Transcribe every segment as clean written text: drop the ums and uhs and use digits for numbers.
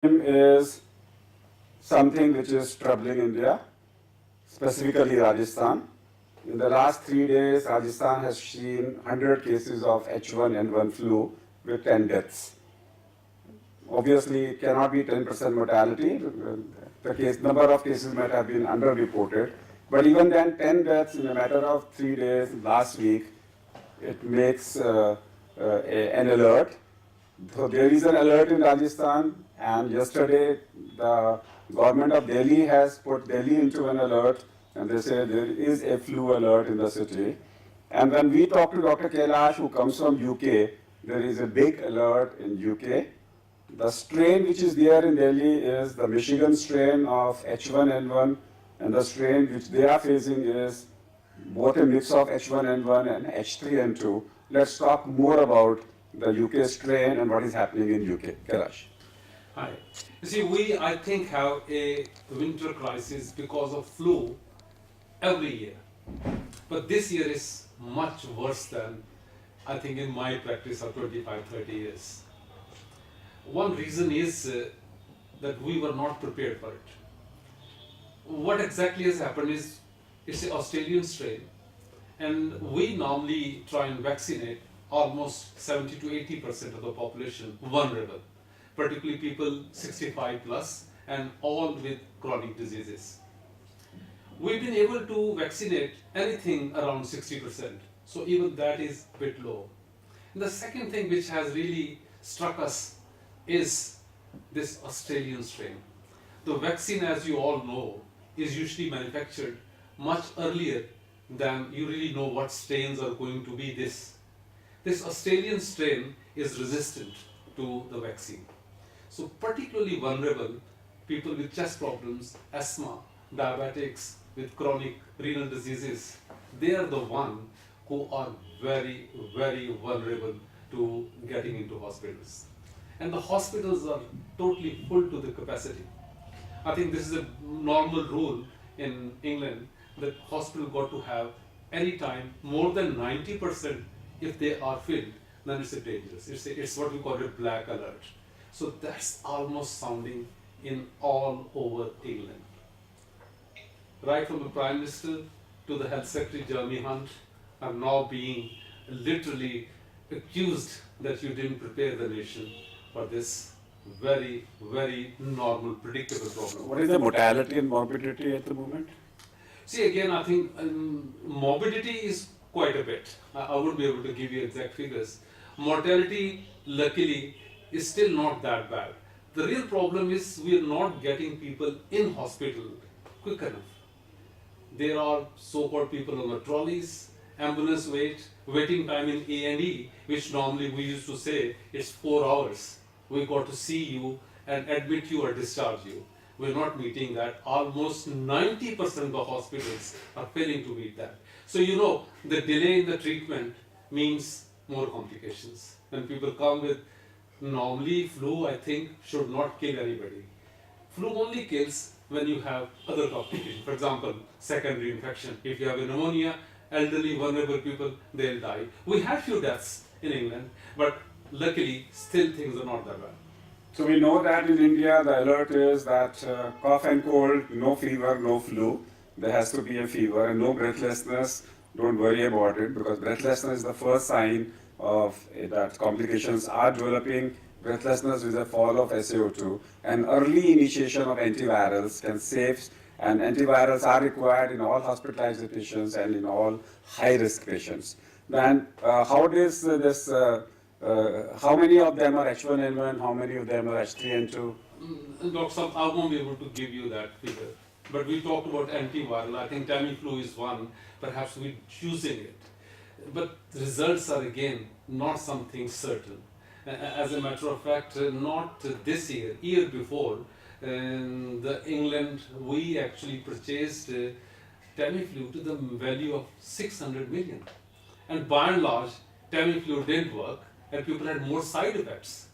is something which is troubling India, specifically Rajasthan. In the last 3 days, Rajasthan has seen 100 cases of H1N1 flu with 10 deaths. Obviously, it cannot be 10% mortality. The number of cases might have been underreported. But even then, 10 deaths in a matter of 3 days last week, it makes an alert. So there is an alert in Rajasthan, and yesterday the government of Delhi has put Delhi into an alert, and they say there is a flu alert in the city. And when we talk to Dr. Kailash, who comes from UK, there is a big alert in UK. The strain which is there in Delhi is the Michigan strain of H1N1, and the strain which they are facing is both a mix of H1N1 and H3N2. Let's talk more about the UK strain and what is happening in UK. Kailash. Hi. You see, I think, have a winter crisis because of flu every year. But this year is much worse than, I think, in my practice of 25, 30 years. One reason is that we were not prepared for it. What exactly has happened is, it's an Australian strain, and we normally try and vaccinate almost 70 to 80% of the population vulnerable, particularly people 65 plus and all with chronic diseases. We've been able to vaccinate anything around 60%, so even that is a bit low. And the second thing which has really struck us is this Australian strain. The vaccine, as you all know, is usually manufactured much earlier than you really know what strains are going to be this. This Australian strain is resistant to the vaccine. So particularly vulnerable people with chest problems, asthma, diabetics with chronic renal diseases, they are the one who are very, very vulnerable to getting into hospitals. And the hospitals are totally full to the capacity. I think this is a normal rule in England that hospital got to have any time more than 90%. If they are filled, then it's a dangerous. It's what we call a black alert. So that's almost sounding in all over England. Right from the Prime Minister to the Health Secretary Jeremy Hunt are now being literally accused that you didn't prepare the nation for this very, very normal, predictable problem. What is the mortality and morbidity at the moment? See, again, I think morbidity is quite a bit. I wouldn't be able to give you exact figures. Mortality, luckily, is still not that bad. The real problem is we are not getting people in hospital quick enough. There are so-called people on the trolleys, ambulance waiting time in A&E, which normally we used to say it's 4 hours. We got to see you and admit you or discharge you. We're not meeting that. Almost 90% of the hospitals are failing to meet that. So you know, the delay in the treatment means more complications. When people come with normally flu, I think, should not kill anybody. Flu only kills when you have other complications. For example, secondary infection. If you have a pneumonia, elderly, vulnerable people, they'll die. We had few deaths in England, but luckily, still things are not that bad. So we know that in India the alert is that cough and cold, no fever, no flu. There has to be a fever and no breathlessness. Don't worry about it because breathlessness is the first sign of that complications are developing. Breathlessness is a fall of SaO2, and early initiation of antivirals can save, and antivirals are required in all hospitalized patients and in all high-risk patients. Then how does this how many of them are H1N1, how many of them are H3N2? Dr. Saab, I won't be able to give you that figure. But we talked about antiviral. I think Tamiflu is one. Perhaps we're choosing it. But the results are, again, not something certain. As a matter of fact, not this year, year before, in England, we actually purchased Tamiflu to the value of 600 million. And by and large, Tamiflu didn't work, and people had more side effects.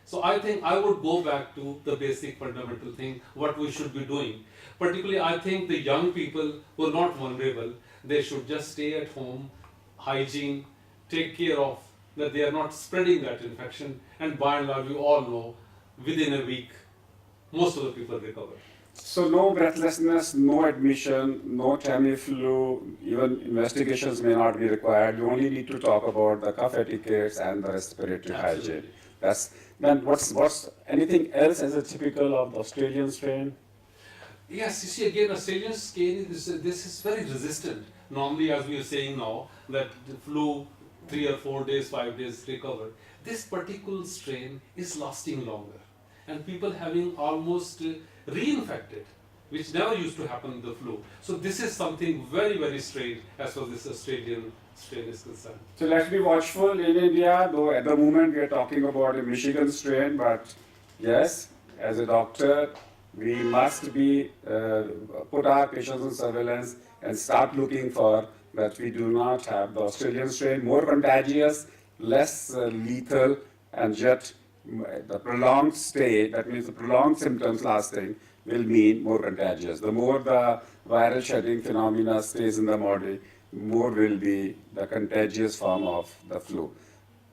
So I think I would go back to the basic fundamental thing, what we should be doing. Particularly, I think the young people who are not vulnerable, they should just stay at home, hygiene, take care of that they are not spreading that infection, and by and large, we all know within a week most of the people recover. So no breathlessness, no admission, no Tamiflu, even investigations may not be required. You only need to talk about the cough etiquettes and the respiratory Absolutely. hygiene. That's then what's anything else as a typical of the Australian strain? Yes, you see again, Australian strain this is very resistant. Normally, as we are saying now, that the flu 3 or 4 days, 5 days recover. This particular strain is lasting longer, and people having almost reinfected, which never used to happen in the flu. So this is something very very strange as far as this Australian strain is concerned. So let's be watchful in India, though at the moment we are talking about a Michigan strain, but yes, as a doctor, we must be put our patients on surveillance and start looking for that we do not have the Australian strain, more contagious, less lethal, and yet the prolonged stay, that means the prolonged symptoms lasting, will mean more contagious. The more the viral shedding phenomena stays in the body, more will be the contagious form of the flu.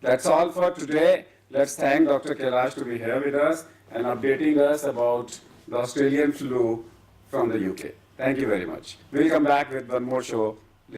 That's all for today. Let's thank Dr. Kailash to be here with us and updating us about the Australian flu from the UK. Thank you very much. We'll come back with one more show